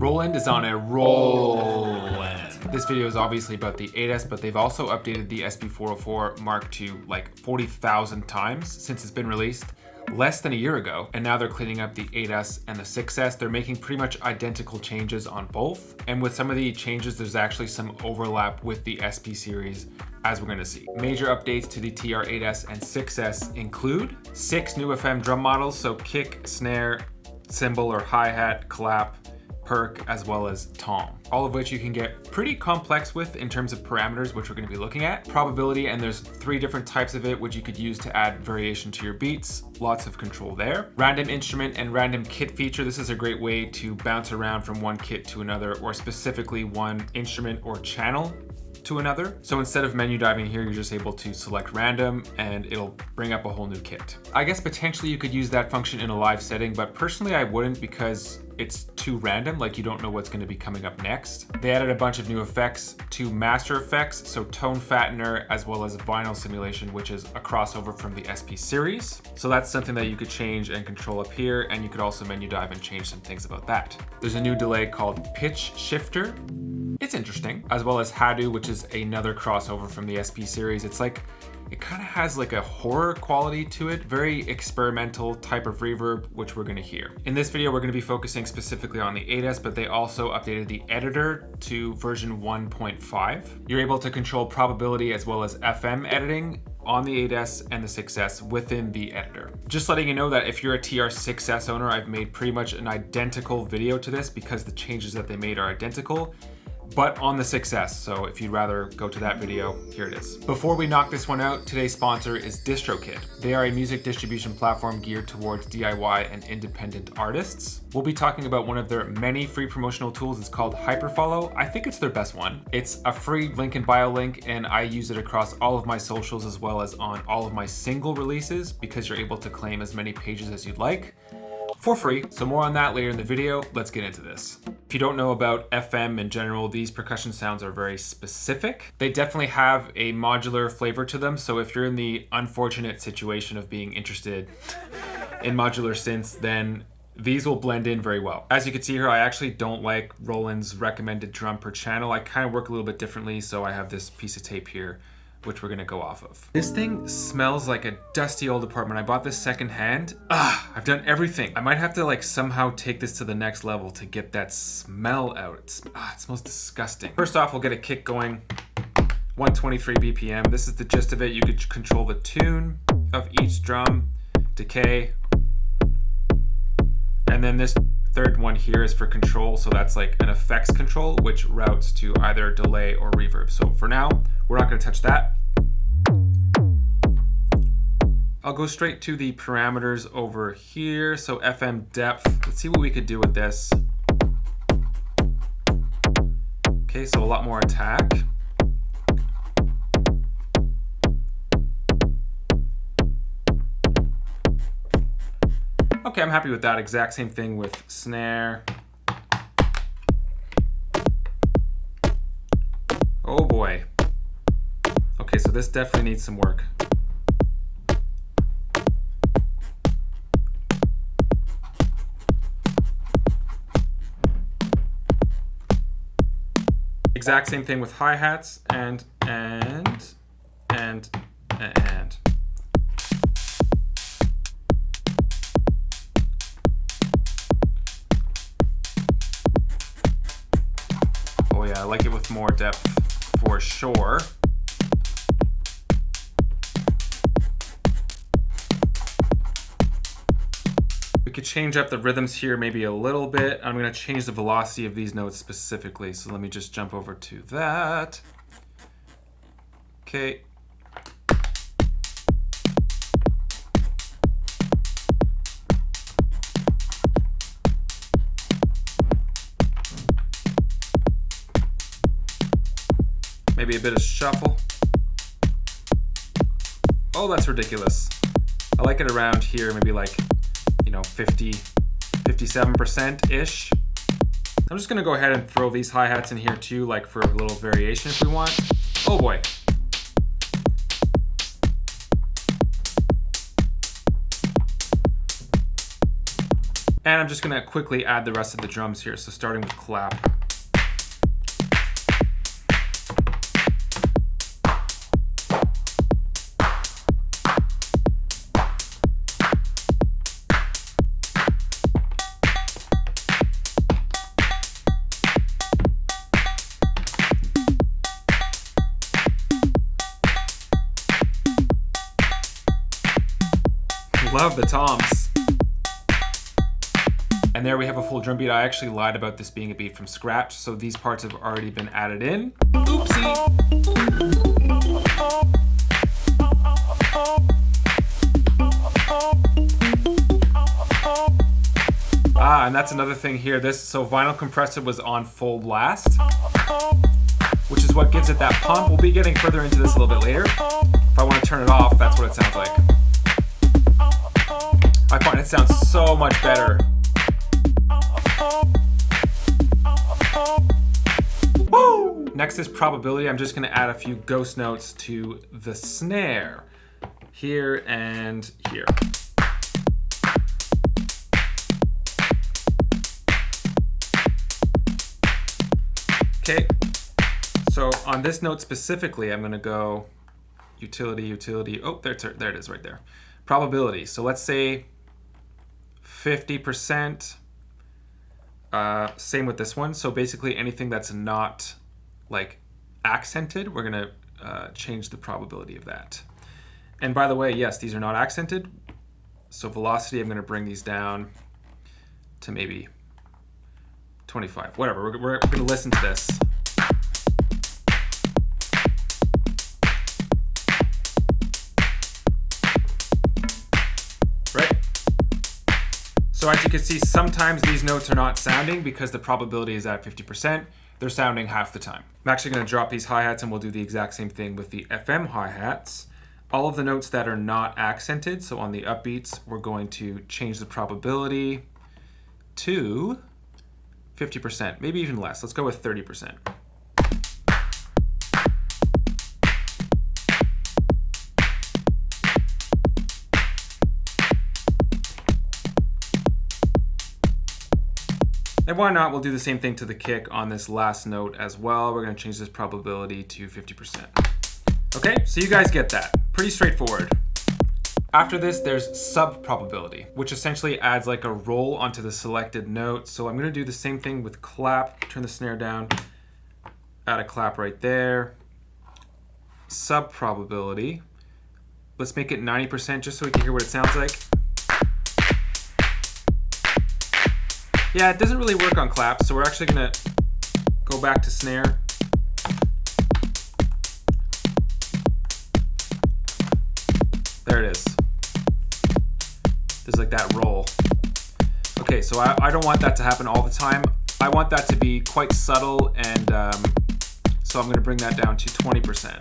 Roland is on a roland. This video is obviously about the 8S, but they've also updated the SP404 Mark II like 40,000 times since it's been released less than a year ago. And now they're cleaning up the 8S and the 6S. They're making pretty much identical changes on both. And with some of the changes, there's actually some overlap with the SP series, as we're gonna see. Major updates to the TR-8S and 6S include 6 new FM drum models, so kick, snare, cymbal or hi-hat, clap, perk, as well as tom, all of which you can get pretty complex with in terms of parameters, which we're going to be looking at. Probability, and there's 3 different types of it, which you could use to add variation to your beats. Lots of control there. Random instrument and random kit feature. This is a great way to bounce around from one kit to another, or specifically one instrument or channel to another. So instead of menu diving here, you're just able to select random and it'll bring up a whole new kit. I guess potentially you could use that function in a live setting, but personally I wouldn't, because it's too random, like you don't know what's going to be coming up next. They added a bunch of new effects to master effects, so tone fattener as well as vinyl simulation, which is a crossover from the SP series. So that's something that you could change and control up here, and you could also menu dive and change some things about that. There's a new delay called pitch shifter. It's interesting, as well as Hadu, which is another crossover from the SP series. It's like, it kind of has like a horror quality to it, very experimental type of reverb, which we're gonna hear. In this video, we're gonna be focusing specifically on the 8S, but they also updated the editor to version 1.5. You're able to control probability as well as FM editing on the 8S and the 6S within the editor. Just letting you know that if you're a TR-6S owner, I've made pretty much an identical video to this because the changes that they made are identical, but on the 6S. So if you'd rather go to that video, here it is. Before we knock this one out, today's sponsor is DistroKid. They are a music distribution platform geared towards DIY and independent artists. We'll be talking about one of their many free promotional tools. It's called Hyperfollow. I think it's their best one. It's a free link in bio link, and I use it across all of my socials as well as on all of my single releases, because you're able to claim as many pages as you'd like for free. So more on that later in the video. Let's get into this. If you don't know about FM in general, these percussion sounds are very specific. They definitely have a modular flavor to them. So if you're in the unfortunate situation of being interested in modular synths, then these will blend in very well. As you can see here, I actually don't like Roland's recommended drum per channel. I kind of work a little bit differently. So I have this piece of tape here, which we're gonna go off of. This thing smells like a dusty old apartment. I bought this secondhand. I've done everything. I might have to like somehow take this to the next level to get that smell out. It smells disgusting. First off, we'll get a kick going. 123 BPM. This is the gist of it. You could control the tune of each drum, decay. And then this third one here is for control. So that's like an effects control, which routes to either delay or reverb. So for now, we're not gonna touch that. I'll go straight to the parameters over here. So FM depth, let's see what we could do with this. Okay, so a lot more attack. Okay, I'm happy with that. Exact same thing with snare. Oh boy. Okay, so this definitely needs some work. Exact same thing with hi-hats and. Oh yeah, I like it with more depth for sure. We could change up the rhythms here maybe a little bit. I'm gonna change the velocity of these notes specifically. So let me just jump over to that. Okay. Maybe a bit of shuffle. Oh, that's ridiculous. I like it around here, maybe like, 50, 57%-ish. I'm just gonna go ahead and throw these hi-hats in here too, like for a little variation if we want. Oh boy. And I'm just gonna quickly add the rest of the drums here. So starting with clap. Love the toms. And there we have a full drum beat. I actually lied about this being a beat from scratch, so these parts have already been added in. Oopsie! And that's another thing here. So vinyl compressor was on full blast, which is what gives it that pump. We'll be getting further into this a little bit later. If I want to turn it off, that's what it sounds like. I find it sounds so much better. Woo! Next is probability. I'm just going to add a few ghost notes to the snare. Here and here. Okay. So on this note specifically, I'm going to go utility, utility. Oh, there it is right there. Probability. So let's say 50%. Same with this one. So basically anything that's not like accented, we're gonna change the probability of that. And by the way, yes, these are not accented. So velocity, I'm gonna bring these down to maybe 25, whatever. We're gonna listen to this. So as you can see, sometimes these notes are not sounding because the probability is at 50%. They're sounding half the time. I'm actually going to drop these hi-hats and we'll do the exact same thing with the FM hi-hats. All of the notes that are not accented, so on the upbeats, we're going to change the probability to 50%, maybe even less. Let's go with 30%. And why not, we'll do the same thing to the kick on this last note as well. We're gonna change this probability to 50%. Okay, so you guys get that. Pretty straightforward. After this, there's sub probability, which essentially adds like a roll onto the selected note. So I'm gonna do the same thing with clap, turn the snare down, add a clap right there. Sub probability. Let's make it 90% just so we can hear what it sounds like. Yeah, it doesn't really work on clap, so we're actually gonna go back to snare. There it is. There's like that roll. Okay, so I don't want that to happen all the time. I want that to be quite subtle, and so I'm gonna bring that down to 20%.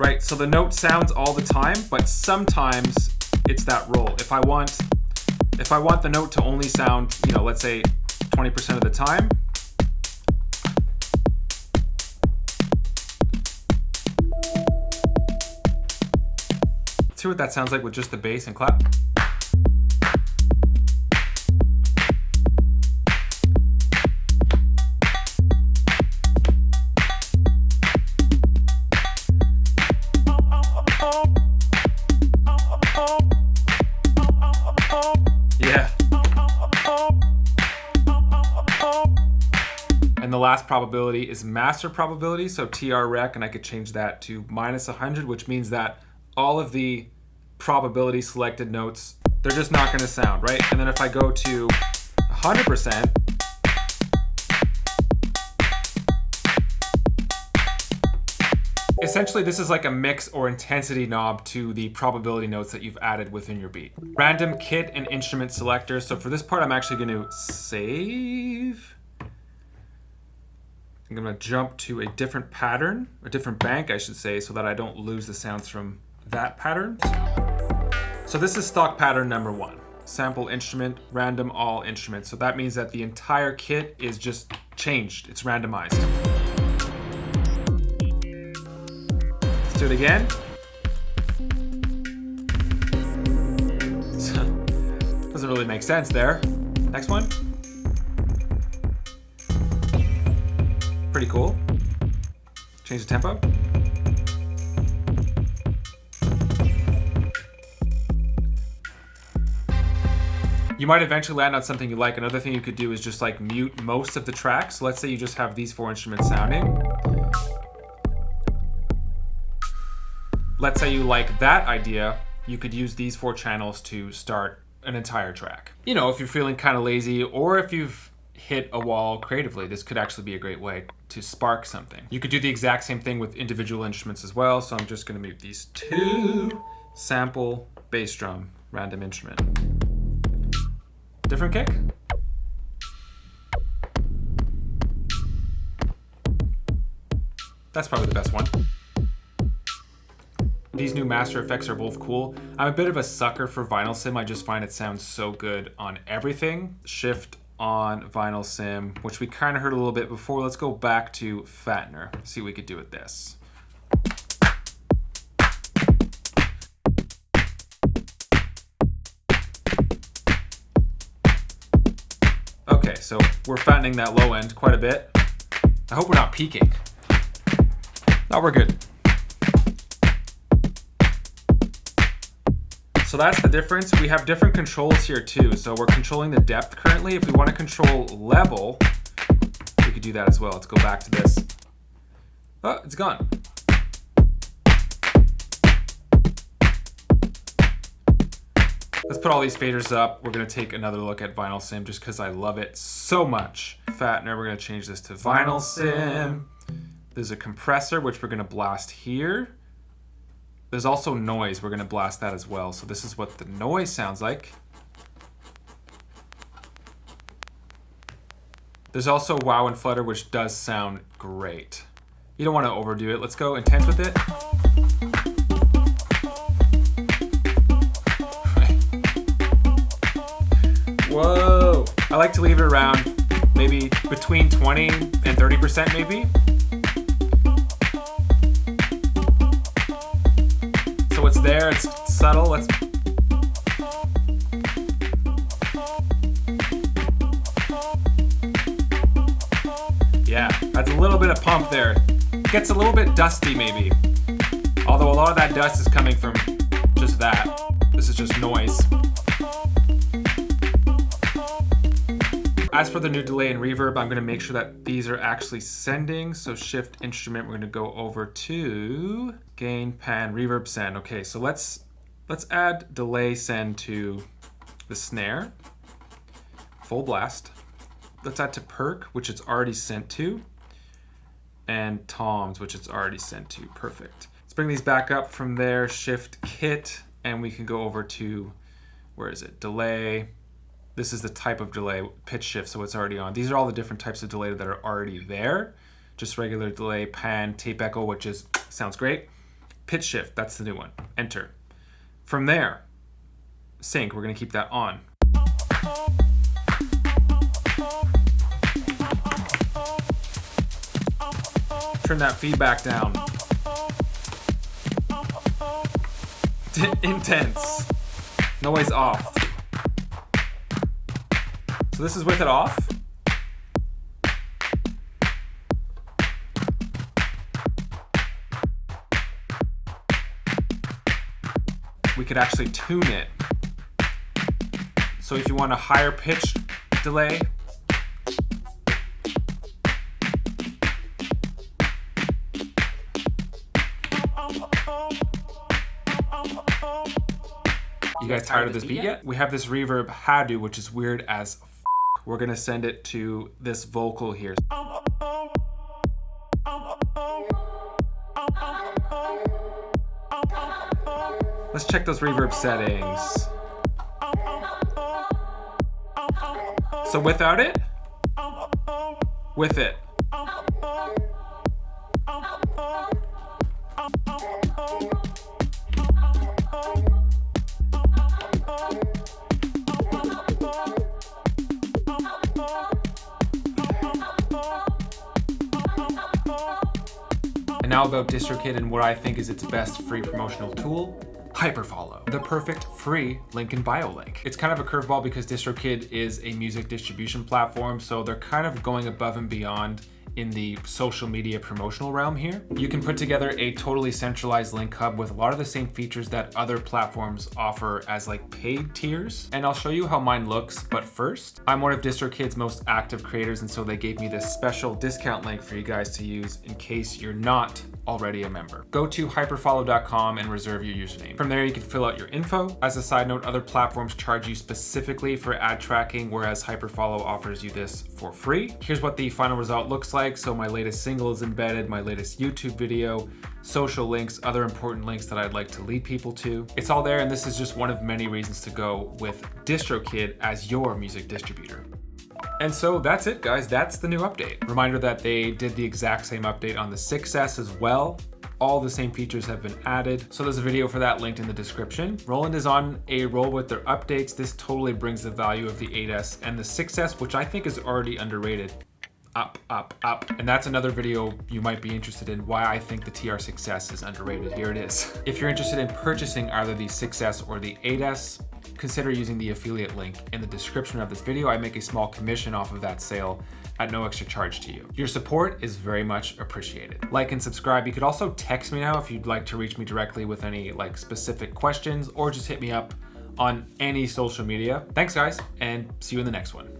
Right, so the note sounds all the time, but sometimes it's that roll. If I want the note to only sound, let's say 20% of the time, let's see what that sounds like with just the bass and clap. And the last probability is master probability, so TR-rec, and I could change that to -100, which means that all of the probability selected notes, they're just not going to sound, right? And then if I go to 100%, essentially this is like a mix or intensity knob to the probability notes that you've added within your beat. Random kit and instrument selector. So for this part, I'm actually going to save. I'm going to jump to a different pattern, a different bank, I should say, so that I don't lose the sounds from that pattern. So this is stock pattern number 1. Sample instrument, random all instruments. So that means that the entire kit is just changed. It's randomized. Let's do it again. Doesn't really make sense there. Next one. Pretty cool. Change the tempo. You might eventually land on something you like. Another thing you could do is just like mute most of the tracks. So let's say you just have these 4 instruments sounding. Let's say you like that idea. You could use these 4 channels to start an entire track. You know, if you're feeling kind of lazy or if you've hit a wall creatively, this could actually be a great way to spark something. You could do the exact same thing with individual instruments as well. So I'm just gonna mute these 2. Sample, bass drum, random instrument. Different kick. That's probably the best one. These new master effects are both cool. I'm a bit of a sucker for vinyl sim. I just find it sounds so good on everything. Shift on vinyl sim, which we kind of heard a little bit before. Let's go back to Fattener, see what we could do with this. Okay, so we're fattening that low end quite a bit. I hope we're not peaking. No, we're good. So that's the difference. We have different controls here too. So we're controlling the depth currently. If we want to control level, we could do that as well. Let's go back to this. Oh, it's gone. Let's put all these faders up. We're gonna take another look at vinyl sim just because I love it so much. Fattener, we're gonna change this to vinyl sim. There's a compressor, which we're gonna blast here. There's also noise, we're gonna blast that as well. So this is what the noise sounds like. There's also wow and flutter, which does sound great. You don't wanna overdo it. Let's go intense with it. Whoa, I like to leave it around maybe between 20 and 30% maybe. So it's there, it's subtle. Let's. Yeah, that's a little bit of pump there. Gets a little bit dusty maybe. Although a lot of that dust is coming from just that. This is just noise. As for the new delay and reverb, I'm gonna make sure that these are actually sending. So shift instrument, we're gonna go over to gain, pan, reverb, send. Okay, so let's add delay send to the snare. Full blast. Let's add to perk, which it's already sent to. And toms, which it's already sent to. Perfect. Let's bring these back up from there, shift kit, and we can go over to, where is it? Delay. This is the type of delay, pitch shift, so it's already on. These are all the different types of delay that are already there. Just regular delay, pan, tape echo, which sounds great. Pitch shift, that's the new one. Enter. From there, sync, we're gonna keep that on. Turn that feedback down. Intense. Noise off. So this is with it off. We could actually tune it. So if you want a higher pitch delay, you guys tired of this beat yet? We have this reverb Hadu, which is weird as f. We're gonna send it to this vocal here. Let's check those reverb settings. So without it, with it. And now about DistroKid and what I think is its best free promotional tool, Hyperfollow, the perfect free link in bio link. It's kind of a curveball because DistroKid is a music distribution platform, so they're kind of going above and beyond in the social media promotional realm here. You can put together a totally centralized link hub with a lot of the same features that other platforms offer as like paid tiers. And I'll show you how mine looks, but first, I'm one of DistroKid's most active creators, and so they gave me this special discount link for you guys to use in case you're not already a member. Go to hyperfollow.com and reserve your username. From there, you can fill out your info. As a side note, other platforms charge you specifically for ad tracking, whereas Hyperfollow offers you this for free. Here's what the final result looks like. So my latest single is embedded, my latest YouTube video, social links, other important links that I'd like to lead people to. It's all there, and this is just one of many reasons to go with DistroKid as your music distributor. And so that's it, guys. That's the new update. Reminder that they did the exact same update on the 6S as well. All the same features have been added. So there's a video for that linked in the description. Roland is on a roll with their updates. This totally brings the value of the 8S and the 6S, which I think is already underrated, up. And that's another video you might be interested in, why I think the TR-6S is underrated. Here it is. If you're interested in purchasing either the 6S or the 8S, consider using the affiliate link in the description of this video. I make a small commission off of that sale at no extra charge to you. Your support is very much appreciated. Like and subscribe. You could also text me now if you'd like to reach me directly with any like specific questions, or just hit me up on any social media. Thanks guys, and see you in the next one.